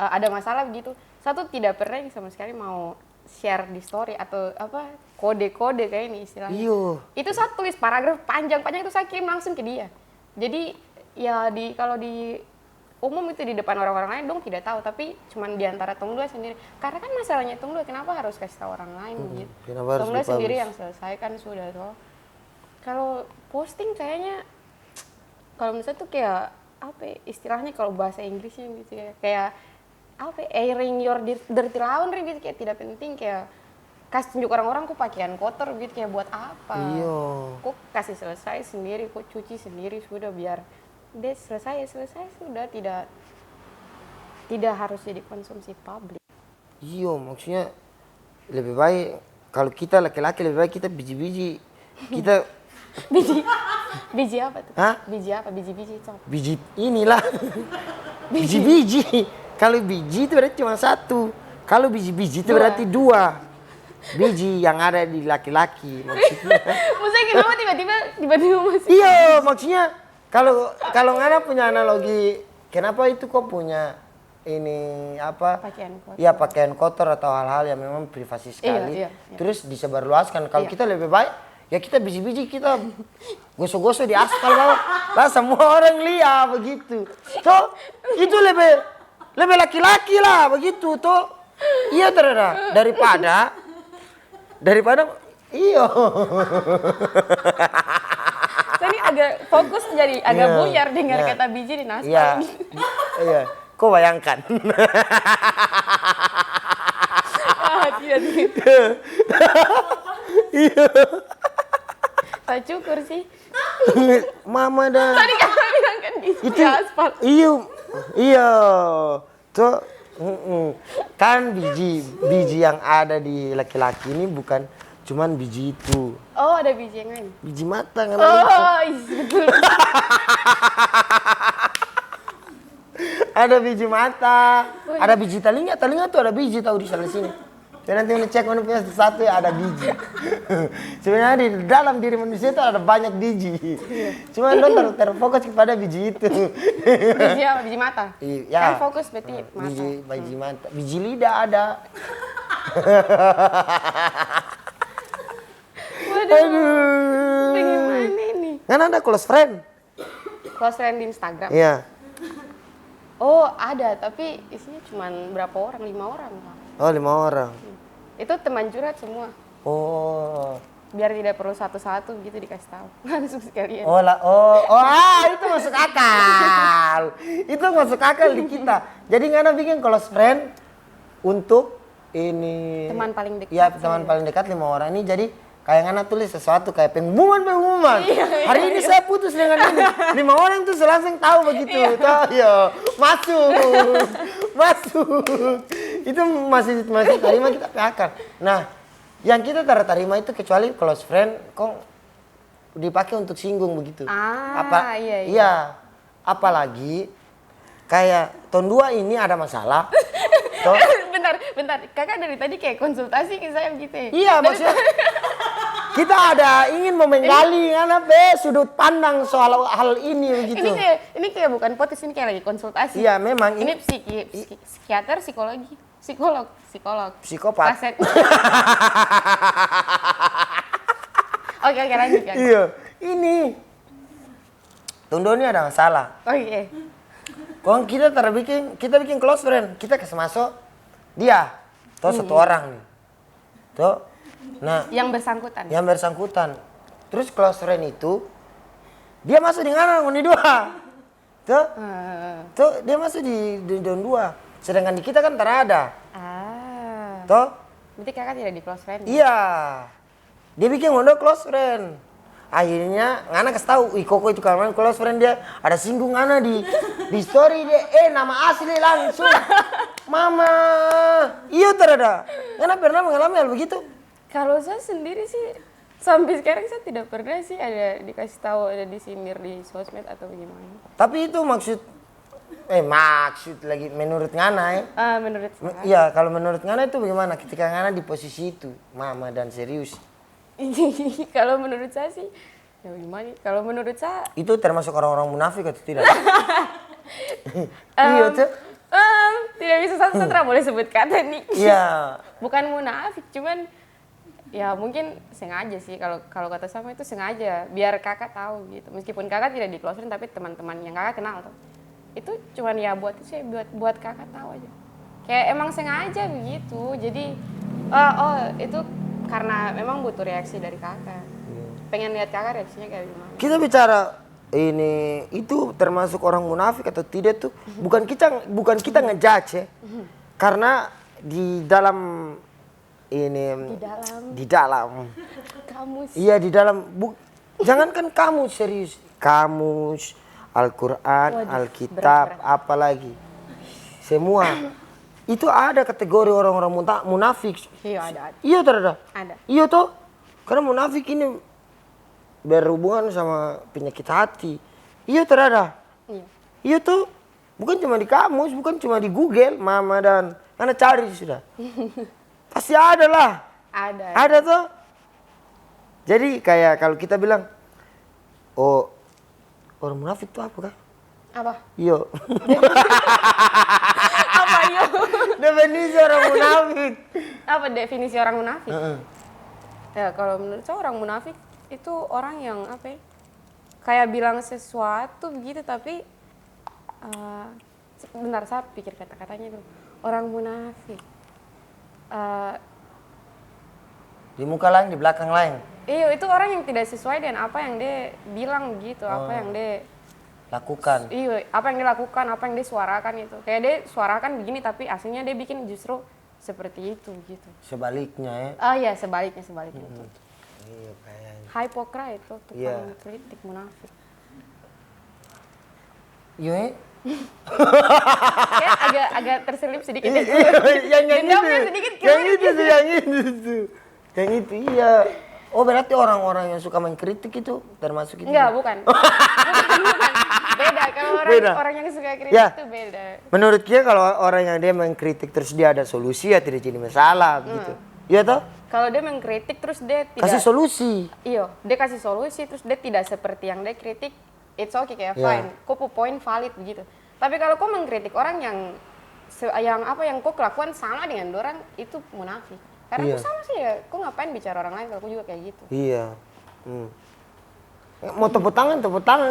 ada masalah begitu. Saya tuh tidak pernah sama sekali mau share di story atau kode-kode kayak ini istilahnya. Itu saya tulis paragraf panjang-panjang itu saya kirim langsung ke dia. Jadi ya kalau di umum itu di depan orang-orang lain dong tidak tahu, tapi cuman di antara tong dua sendiri. Karena kan masalahnya tong dua, kenapa harus kasih tahu orang lain gitu? Tong dua sendiri yang selesaikan sudah toh. Kalau posting kayaknya kalau misalnya tuh kayak istilahnya kalau bahasa Inggrisnya gitu ya, kayak airing your dirty laundry gitu, kayak tidak penting, kayak kasih tunjuk orang-orang kok pakaian kotor gitu, kayak buat apa? Iya. Kok kasih selesai sendiri, kok cuci sendiri sudah, biar deh selesai sudah, tidak harus jadi konsumsi publik. Iya, maksudnya lebih baik kalau kita laki-laki lebih baik kita biji-biji. Kita Biji apa tuh? Hah? Biji apa? Biji-biji itu apa? biji inilah. Biji-biji. Kalau biji itu berarti cuma satu. Kalau biji-biji itu berarti dua. Biji yang ada di laki-laki maksudnya. Maksudnya kenapa tiba-tiba masih? Iya, maksudnya kalau Ngana punya analogi, kenapa itu kok punya ini apa? Pakaian kotor. Iya, pakaian kotor atau hal-hal yang memang privasi sekali. Iya. Terus disebarluaskan. Kalau Iya. kita lebih baik, ya kita biji-biji kita gosok-gosok di aspal bawah. Lah semua orang lihat begitu. Toh itu lebih laki-laki lah begitu toh. Iya ternyata daripada iya. Saya ini agak fokus jadi agak Iya, buyar dengar iya. kata biji di naskah. Iya. Iya. Kau bayangkan. Tidak. Iya. Tak cukur sih. Mama dah. Tadi kakak bilang kan biji Itu di aspal. iya. Tuh kan biji yang ada di laki-laki ini bukan cuman biji itu. Oh, ada biji yang lain. Biji mata kan. Oh, betul. Ada biji mata, ada biji telinga tuh ada biji tahu di sana sini. Dan nanti cek mana punya satu ya ada biji. Sebenarnya di dalam diri manusia itu ada banyak biji. Cuma lo terfokus kepada biji itu. Biji apa? Biji mata. Iya. Kan fokus berarti mata. Biji mata, biji lidah ada. Waduh. Aduh. Bagaimana ini? Kan ada close friend. Close friend di Instagram. Iya. Oh, ada, tapi isinya cuma berapa orang? 5 orang. Pak. Oh 5 orang. Itu teman curhat semua. Oh. Biar tidak perlu satu-satu gitu dikasih tahu. Langsung sekalian. Itu masuk akal. Itu masuk akal di kita. Jadi Ngana bikin close friend untuk ini. Teman paling dekat. Iya, teman paling dekat 5 orang ini. Jadi kayak Ngana tulis sesuatu kayak pengumuman. Hari ini saya putus dengan ini. 5 orang tuh langsung tahu begitu. Iya. Masuk. Itu masih terima kita PHK. Nah, yang kita terima itu kecuali close friend kok dipakai untuk singgung begitu. Iya. Iya. Apalagi kayak tahun 2 ini ada masalah. Bentar. Kakak dari tadi kayak konsultasi ke saya begitu ya? Iya, maksudnya kita ingin menggali sudut pandang soal hal ini begitu. Ini kayak bukan podcast, ini kayak lagi konsultasi. Iya, memang Ini psikiater, psikolog. Psikopat. Kaset. Oke, lanjut kan. Iya, ini Tundo ini ada masalah. Oke. Kok kita bikin close friend, kita kasih masuk dia, tuh satu orang nih, tuh, nah, Yang bersangkutan. Terus close friend itu dia masuk di Ngana di 2, tuh dia masuk di 2, sedangkan di kita kan terada, tuh. Berarti kakak tidak di close friend? Iya, dia bikin close friend. Akhirnya Ngana kasih tahu, Koko itu kalau close friend dia ada singgung Ngana di story dia, nama asli langsung, Mama, iya terada. Ngana pernah mengalami hal begitu? Kalau saya sendiri sih sampai sekarang saya tidak pernah sih ada dikasih tahu ada disindir di sosmed atau bagaimana. Tapi itu maksud lagi menurut Ngana ya? Menurut saya. Iya, kalau menurut Ngana itu bagaimana ketika Ngana di posisi itu, Mama dan serius? Kalau menurut saya sih, ya gimana? Kalau menurut saya Itu termasuk orang-orang munafik atau tidak? Iya tuh. tidak bisa satu-satu boleh sebut kata nih. Iya. Bukan munafik, cuman ya mungkin sengaja sih kalau kata sama itu sengaja biar kakak tahu gitu. Meskipun kakak tidak di close friend tapi teman-teman yang kakak kenal tuh. Itu cuman ya buat kakak tahu aja. Kayak emang sengaja begitu. Jadi itu karena memang butuh reaksi dari kakak. Pengen lihat kakak reaksinya kayak gimana. Kita bicara ini itu termasuk orang munafik atau tidak tuh bukan kita ngejudge ya. Karena di dalam Di dalam di dalam. kamus. Iya di dalam jangankan kamus serius, kamus, Al-Qur'an, Waduh, Alkitab, apalagi. Semua itu ada kategori orang-orang munafik. Iya ada. Iya terada. Ada. Iya toh. Karena munafik ini berhubungan sama penyakit hati. Iya terada. Iya. Iya tuh. Bukan cuma di kamus, bukan cuma di Google, Mama dan Anda cari sudah. Pasti ada lah. Ada. Ada tuh. Jadi kayak kalau kita bilang, oh orang munafik tuh apa kah? Apa? Iya. Apa yo? Definisi orang munafik. Apa definisi orang munafik? Ya kalau menurut saya orang munafik itu orang yang apa ya? Kayak bilang sesuatu begitu tapi bentar saya pikir kata-katanya dulu. Orang munafik. Di muka lain, di belakang lain. Iya itu orang yang tidak sesuai dengan apa yang dia bilang gitu, apa yang dia Lakukan. iya, apa yang dia lakukan, apa yang dia suarakan itu. Kayak dia suarakan begini tapi aslinya dia bikin justru seperti itu gitu. Sebaliknya ya. Oh iya, sebaliknya itu. Iya kayaknya. Hypocrite itu tukang Iya. kritik munafik. Iya. Kayak agak terselip sedikit ya. yang Dendamnya itu. sedikit Yang itu tuh, yang itu tuh. Yang itu iya. Oh berarti orang-orang yang suka mengkritik itu termasuk itu? Enggak, bukan. Bukan. Beda kalau orang yang suka kritik Ya. itu beda. Menurut dia kalau orang yang dia mengkritik terus dia ada solusi ya tidak jadi masalah gitu. Iya toh? Kalau dia mengkritik terus dia tidak Kasih solusi. Iya, dia kasih solusi terus dia tidak seperti yang dia kritik, it's okay kayak Ya. fine. Kau pu poin valid begitu. Tapi kalau kau mengkritik orang yang apa yang kau lakukan sama dengan orang itu munafik. Karena Iya. kau sama sih ya, kau ngapain bicara orang lain kalau kau juga kayak gitu. Iya. Mau tepuk tangan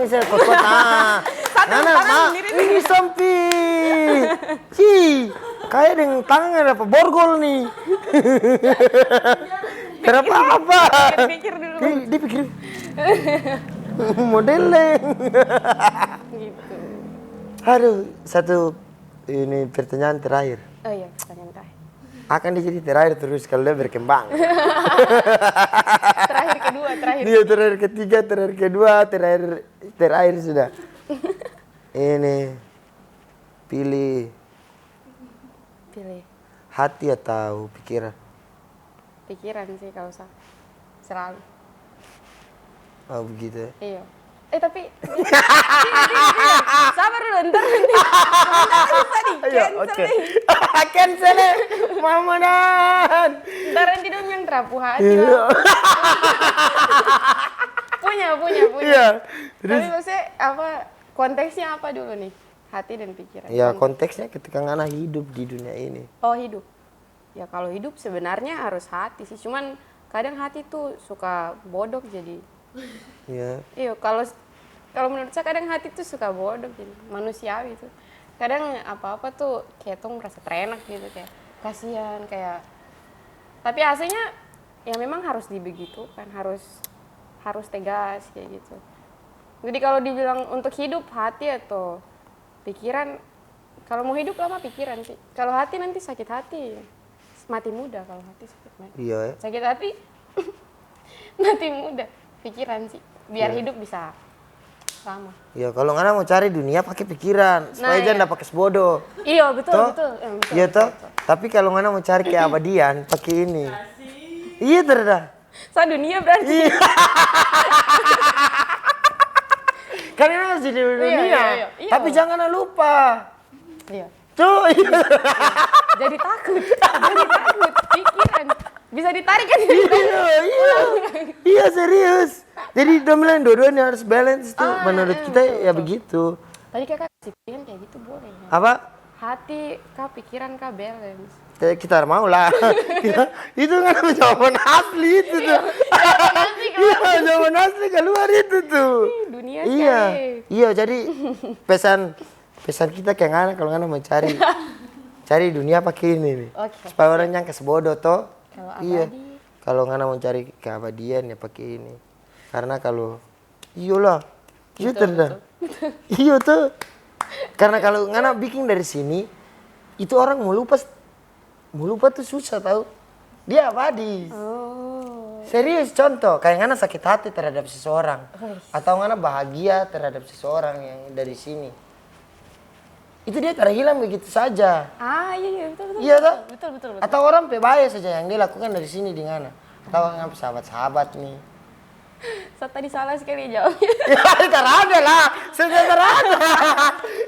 saya kuat-kuat. Nana, ini sempit. Kayak dengan tangan apa borgol nih. Kenapa apa? Pikir dulu. Dia pikir modelnya. Gitu. Aduh, satu ini pertanyaan terakhir. Oh iya, pertanyaan terakhir. Akan dia jadi terakhir terus kalau dia berkembang. Terakhir kedua, terakhir. Dia terakhir ketiga, terakhir kedua, terakhir sudah. Ini pilih hati atau pikiran? Pikiran sih kalau usah. Selalu. Oh begitu ya. Iya. Tapi sabar dulu ntar nanti Ayo, oke. Cancel ya, Mama Dan. ntar nanti dong yang terapu hati lah. punya Iya. tapi maksudnya apa konteksnya apa dulu nih hati dan pikiran Ya konteksnya ketika Ngana hidup di dunia ini. oh hidup ya kalau hidup sebenarnya harus hati sih cuman kadang hati tuh suka bodoh jadi Iya. iya kalau menurut saya kadang hati tuh suka bodoh jadi manusiawi tuh kadang apa-apa tuh kayak tuh merasa terenak gitu kayak kasihan kayak tapi aslinya ya memang harus dibegitukan harus tegas kayak gitu jadi kalau dibilang untuk hidup hati atau pikiran kalau mau hidup lama pikiran sih kalau hati nanti sakit hati mati muda kalau hati sakit mati Iya ya. sakit hati mati muda pikiran sih biar hidup bisa lama. Ya kalau Ngana mau cari dunia pakai pikiran, supaya jangan pakai sebodoh. Iya betul Toh? betul. Iya toh. Tapi kalau Ngana mau cari keabadian pakai ini. Iya terdah. Saya dunia berarti. Iya. Kan ini masih di dunia. iya. Tapi jangan lupa. Iya. Tuh. Jadi takut pikiran bisa ditarik kan? Iya serius. Jadi dominan dua-duanya harus balance tuh. Menurut kita ya begitu. Tadi kakak kasih pilihan kayak gitu boleh. Ya? Apa? Hati kah pikiran kah balance. Kita mau lah. Itu kan jawaban asli itu tuh. Iya jawaban asli keluar itu tuh. Dunia Iya. sekali. Iya jadi pesan kita kayak Ngana kalau Ngana mau cari dunia pakai ini nih. Oke. Supaya orang nyangka sebodoh toh. Kalau Iya. abadi. Kalau Ngana mau cari keabadian ya pakai ini. Karena kalau iyalah. Iya terdah. Iya tuh. Karena kalau Ngana bikin dari sini itu orang mau lupa tuh susah tahu. Dia abadi. Oh. Serius contoh, kayak ngana sakit hati terhadap seseorang. Atau ngana bahagia terhadap seseorang yang dari sini. Itu dia terhilang begitu saja. Iya betul. Iya toh? Betul. Atau orang pebaya saja yang dia lakukan dari sini di ngana. Atau ngana sahabat-sahabat nih. Saya tadi salah sekali jawabnya. Ya, terada lah. Sudah terada.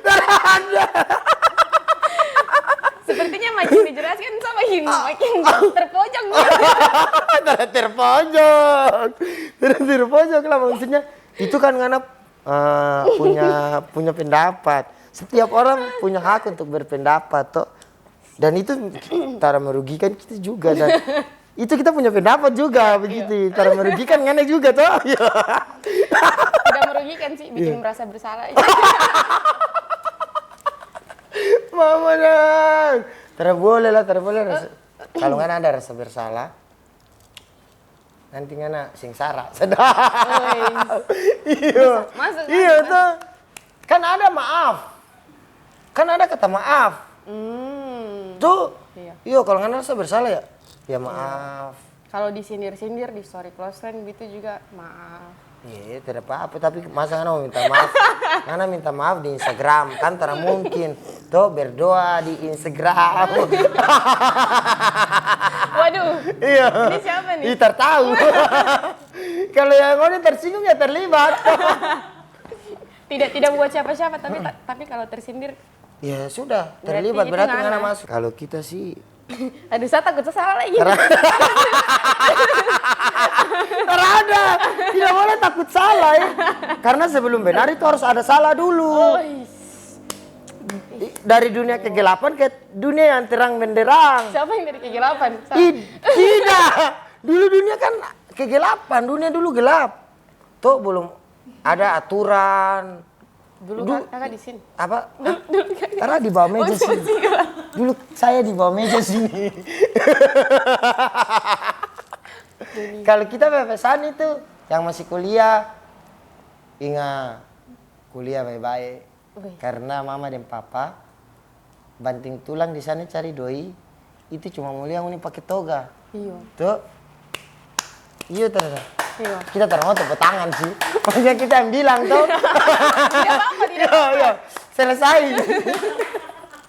Terada. Sepertinya makin dijelaskan saya makin terpojok. Terpojok lah maksudnya. Itu kan ngana punya pendapat. Setiap orang punya hak untuk berpendapat toh. Dan itu cara merugikan kita juga dan itu kita punya pendapat juga begitu. Cara merugikan ngana juga toh. Tidak merugikan sih, bikin merasa bersalah. Mama dong. Terboleh lah. Kalau ngana ada rasa bersalah, nanti ngana sengsara. Sedap. Masuk. Iya tuh. Kan ada maaf. Kan ada kata maaf. Tuh. Iya kalau ngana rasa bersalah ya maaf. Kalau disindir-sindir di story close friend gitu juga maaf. Iya, tidak apa-apa, tapi masa ngana mau minta maaf? Ngana minta maaf di Instagram, kan tidak mungkin. Tuh berdoa di Instagram. Waduh, Iya. ini siapa nih? Iya, tertahu. Kalau yang ini tersinggung ya terlibat. Tidak buat siapa-siapa, tapi kalau tersindir, Ya sudah, Berarti terlibat itu berarti ngana. ngana masuk. Kalau kita sih aduh saya takut saya salah lagi. terada, tidak boleh takut salah ya. Karena sebelum benar itu harus ada salah dulu. Dari dunia kegelapan ke dunia yang terang benderang. Siapa yang dari kegelapan? Tidak. Dulu dunia kan kegelapan, dunia dulu gelap. Tuh belum ada aturan. Dulu kakak di sini. Apa? Dulu kakak. Karena di bawah meja sini. Dulu saya di bawah meja sini. Kalau kita pesan itu yang masih kuliah, ingat kuliah baik-baik. Karena mama dan papa banting tulang di sana cari doi, itu cuma mulia ini pakai toga. Iya. Tuh. Iya ternyata. Iya. Kita ternyata tepuk tangan sih. Maksudnya kita yang bilang tuh. Tidak apa-apa, tidak apa-apa. Iya, selesai.